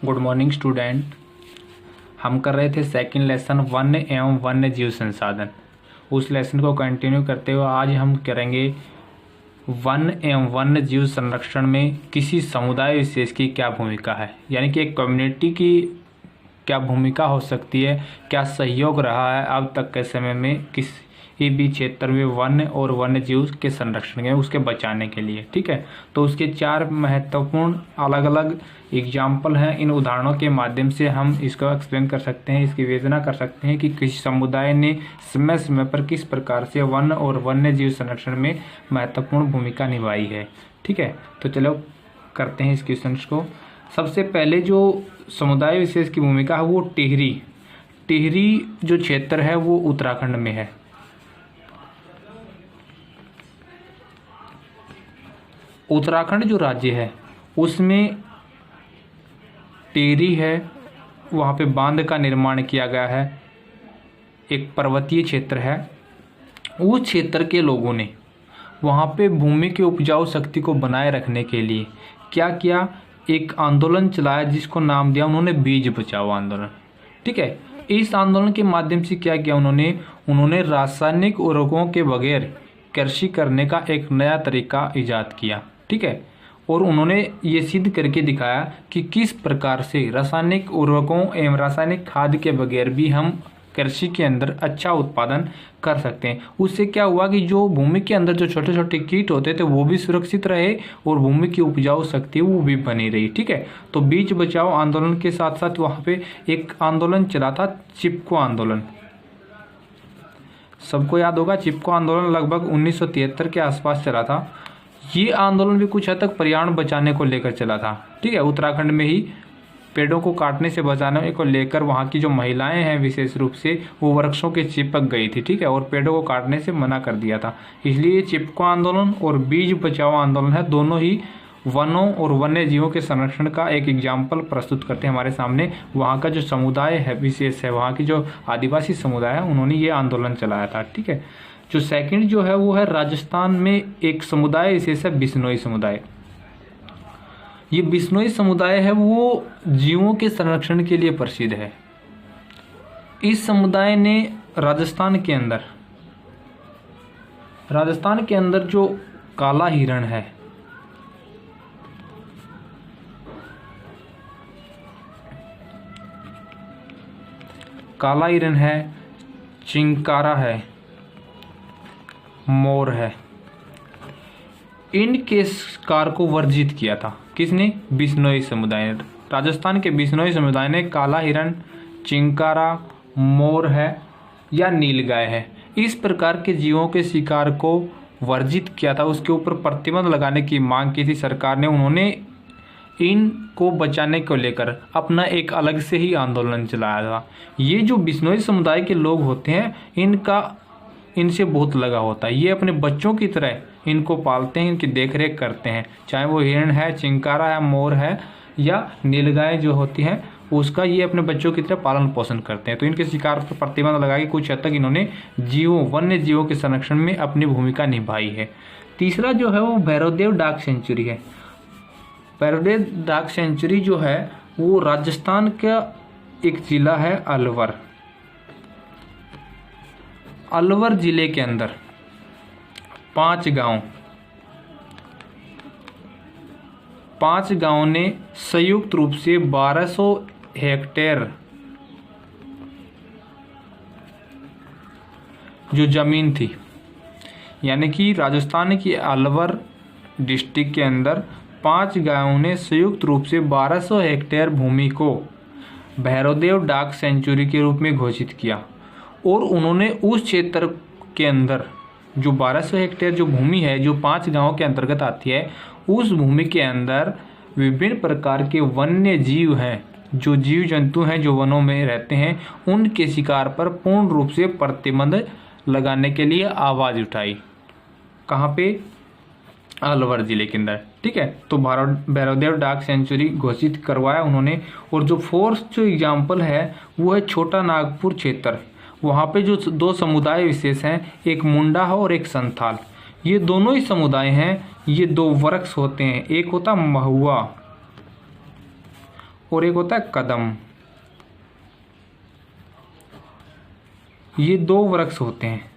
Good morning student. हम कर रहे थे सेकंड लेसन वन्य एवं वन्य जीव संसाधन। उस लेसन को कंटिन्यू करते हुए आज हम करेंगे वन एवं वन्य जीव संरक्षण में किसी समुदाय विशेष की क्या भूमिका है, यानी कि एक कम्युनिटी की क्या भूमिका हो सकती है, क्या सहयोग रहा है अब तक के समय में किसी भी क्षेत्र में वन्य और वन्य जीव के संरक्षण के उसके बचाने के लिए। ठीक है, तो उसके चार महत्वपूर्ण अलग अलग एग्जाम्पल हैं। इन उदाहरणों के माध्यम से हम इसको एक्सप्लेन कर सकते हैं, इसकी विवेचना कर सकते हैं कि किसी समुदाय ने समय समय पर किस प्रकार से वन और वन्य जीव संरक्षण में महत्वपूर्ण भूमिका निभाई है। ठीक है, तो चलो करते हैं इस क्वेश्चन को। सबसे पहले जो समुदाय विशेष की भूमिका है वो टिहरी जो क्षेत्र है वो उत्तराखंड में है। उत्तराखंड जो राज्य है उसमें टिहरी है, वहाँ पे बांध का निर्माण किया गया है। एक पर्वतीय क्षेत्र है। उस क्षेत्र के लोगों ने वहाँ पे भूमि की उपजाऊ शक्ति को बनाए रखने के लिए क्या किया, एक आंदोलन चलाया जिसको नाम दिया उन्होंने बीज बचाओ आंदोलन। ठीक है, इस आंदोलन के माध्यम से क्या किया उन्होंने रासायनिक उर्वरकों के बगैर कृषि करने का एक नया तरीका ईजाद किया। ठीक है, और उन्होंने ये सिद्ध करके दिखाया कि किस प्रकार से रासायनिक उर्वरकों एवं रासायनिक खाद के बगैर भी हम कृषि के अंदर अच्छा उत्पादन कर सकते हैं। उससे क्या हुआ कि जो भूमि के अंदर जो छोटे छोटे कीट होते थे वो भी सुरक्षित रहे और भूमि की उपजाऊ शक्ति वो भी बनी रही। ठीक है, तो बीज बचाओ आंदोलन के साथ साथ वहाँ पे एक आंदोलन चला था, चिपको आंदोलन। सबको याद होगा, चिपको आंदोलन लगभग 1973 के आसपास चला था। ये आंदोलन भी कुछ हद तक पर्यावरण बचाने को लेकर चला था। ठीक है, उत्तराखंड में ही पेड़ों को काटने से बचाने को लेकर वहाँ की जो महिलाएं हैं विशेष रूप से वो वृक्षों के चिपक गई थी। ठीक है, और पेड़ों को काटने से मना कर दिया था। इसलिए चिपको आंदोलन और बीज बचाओ आंदोलन है, दोनों ही वनों और वन्य जीवों के संरक्षण का एक एग्जाम्पल प्रस्तुत करते हैं हमारे सामने। वहाँ का जो समुदाय है विशेष है, वहाँ की जो आदिवासी समुदाय है उन्होंने ये आंदोलन चलाया था। ठीक है, जो सेकंड जो है वो है राजस्थान में एक समुदाय विशेष है, बिश्नोई समुदाय। ये बिश्नोई समुदाय है वो जीवों के संरक्षण के लिए प्रसिद्ध है। इस समुदाय ने राजस्थान के अंदर जो काला हिरण है, काला हिरण है, चिंकारा है, मोर है, इनके शिकार को वर्जित किया था। किसने? बिश्नोई समुदाय ने। राजस्थान के बिश्नोई समुदाय ने काला हिरण, चिंकारा, मोर है या नीलगाय है, इस प्रकार के जीवों के शिकार को वर्जित किया था। उसके ऊपर प्रतिबंध लगाने की मांग की थी सरकार ने। उन्होंने इनको बचाने को लेकर अपना एक अलग से ही आंदोलन चलाया था। ये जो बिश्नोई समुदाय के लोग होते हैं इनसे बहुत लगा होता है। ये अपने बच्चों की तरह इनको पालते हैं, इनकी देखरेख करते हैं, चाहे वो हिरण है, चिंकारा है, मोर है या नीलगाय जो होती है उसका ये अपने बच्चों की तरह पालन पोषण करते हैं। तो इनके शिकार पर प्रतिबंध लगा के कुछ हद तक इन्होंने वन्य जीवों के संरक्षण में अपनी भूमिका निभाई है। तीसरा जो है वो भैरवदेव डाक सेंचुरी है। भैरवदेव डाक सेंचुरी जो है वो राजस्थान का एक जिला है, अलवर जिले के अंदर 5 गांव ने संयुक्त रूप से 1200 हेक्टेयर जो जमीन थी, यानी कि राजस्थान की अलवर डिस्ट्रिक्ट के अंदर 5 गांवों ने संयुक्त रूप से 1200 हेक्टेयर भूमि को भैरवदेव डाक सेंचुरी के रूप में घोषित किया। और उन्होंने उस क्षेत्र के अंदर जो 1200 हेक्टेयर जो भूमि है जो 5 गांवों के अंतर्गत आती है, उस भूमि के अंदर विभिन्न प्रकार के वन्य जीव हैं, जो जीव जंतु हैं जो वनों में रहते हैं, उनके शिकार पर पूर्ण रूप से प्रतिबंध लगाने के लिए आवाज़ उठाई। कहाँ पे? अलवर जिले के अंदर। ठीक है, तो भैरवदेव डाक सेंचुरी घोषित करवाया उन्होंने। और जो फोर्थ जो एग्जाम्पल है वो है छोटा नागपुर क्षेत्र। वहाँ पे जो 2 समुदाय विशेष हैं, एक मुंडा है और एक संथाल। ये दोनों ही समुदाय हैं, ये 2 वृक्ष होते हैं, एक होता महुआ और एक होता है कदम। ये 2 वृक्ष होते हैं,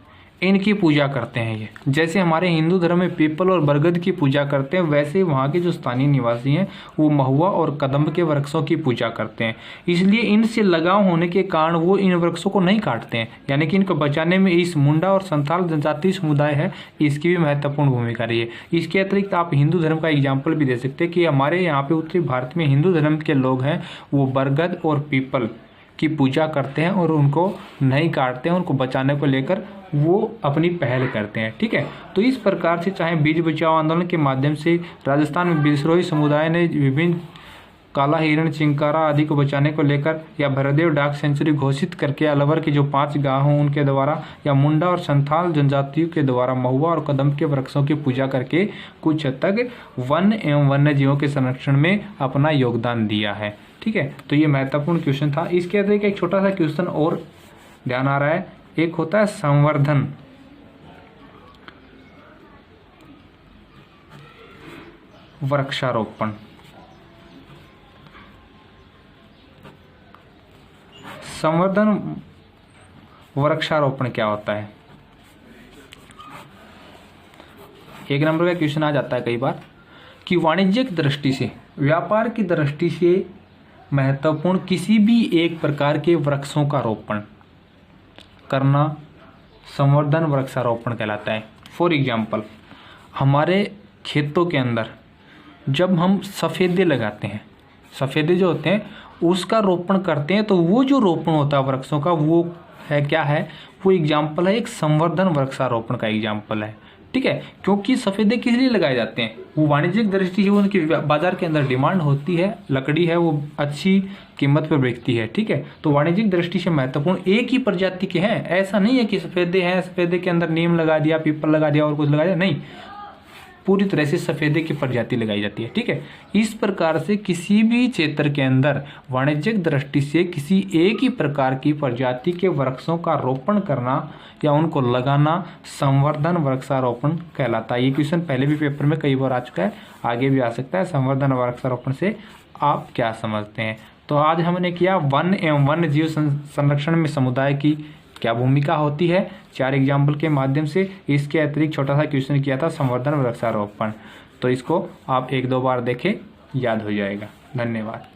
इनकी पूजा करते हैं ये। जैसे हमारे हिंदू धर्म में पीपल और बरगद की पूजा करते हैं, वैसे वहाँ के जो स्थानीय निवासी हैं वो महुआ और कदम्ब के वृक्षों की पूजा करते हैं। इसलिए इनसे लगाव होने के कारण वो इन वृक्षों को नहीं काटते हैं, यानी कि इनको बचाने में इस मुंडा और संथाल जनजातीय समुदाय है, इसकी भी महत्वपूर्ण भूमिका रही है। इसके अतिरिक्त आप हिंदू धर्म का एग्जाम्पल भी दे सकते हैं कि हमारे यहाँ पे उत्तरी भारत में हिंदू धर्म के लोग हैं, वो बरगद और पीपल की पूजा करते हैं और उनको नहीं काटते हैं, उनको बचाने को लेकर वो अपनी पहल करते हैं। ठीक है, तो इस प्रकार से चाहे बीज बचाओ आंदोलन के माध्यम से राजस्थान में बिसरोही समुदाय ने विभिन्न काला हिरण, चिंकारा आदि को बचाने को लेकर, या भरदेव डाक सेंचुरी घोषित करके अलवर की जो 5 गांव हों उनके द्वारा, या मुंडा और संथाल जनजातियों के द्वारा महुआ और कदम के वृक्षों की पूजा करके कुछ हद तक वन एवं वन्य जीवों के संरक्षण में अपना योगदान दिया है। ठीक है, तो ये महत्वपूर्ण क्वेश्चन था। इसके अतिरिक्त एक छोटा सा क्वेश्चन और ध्यान आ रहा है, एक होता है संवर्धन। वृक्षारोपण। संवर्धन वृक्षारोपण क्या होता है? एक नंबर का क्वेश्चन आ जाता है कई बार कि वाणिज्यिक दृष्टि से, व्यापार की दृष्टि से महत्वपूर्ण किसी भी एक प्रकार के वृक्षों का रोपण करना संवर्धन वृक्षारोपण कहलाता है। फॉर एग्जाम्पल, हमारे खेतों के अंदर जब हम सफ़ेदे लगाते हैं, सफ़ेदे जो होते हैं उसका रोपण करते हैं, तो वो जो रोपण होता है वृक्षों का, वो है क्या है, वो एग्जाम्पल है, एक संवर्धन वृक्षारोपण का एग्जाम्पल है। ठीक है, क्योंकि सफ़ेदे किस लिए लगाए जाते हैं, वो वाणिज्यिक दृष्टि से उनकी बाजार के अंदर डिमांड होती है, लकड़ी है वो अच्छी कीमत पर बिकती है। ठीक है, तो वाणिज्यिक दृष्टि से महत्वपूर्ण एक ही प्रजाति के हैं, ऐसा नहीं है कि सफ़ेदे हैं, सफ़ेदे के अंदर नीम लगा दिया, पीपल लगा दिया और कुछ लगा दिया, नहीं, पूरी तरह से सफ़ेदे की प्रजाति लगाई जाती है। ठीक है, इस प्रकार से किसी भी क्षेत्र के अंदर वाणिज्यिक दृष्टि से किसी एक ही प्रकार की प्रजाति के वृक्षों का रोपण करना या उनको लगाना संवर्धन वृक्षारोपण कहलाता है। ये क्वेश्चन पहले भी पेपर में कई बार आ चुका है, आगे भी आ सकता है। संवर्धन वृक्षारोपण से आप क्या समझते हैं? तो आज हमने किया वन एवं वन्य जीव संरक्षण में समुदाय की क्या भूमिका होती है, 4 एग्जाम्पल के माध्यम से। इसके अतिरिक्त छोटा सा क्वेश्चन किया था संवर्धन वृक्षारोपण, तो इसको आप 1-2 बार देखें, याद हो जाएगा। धन्यवाद।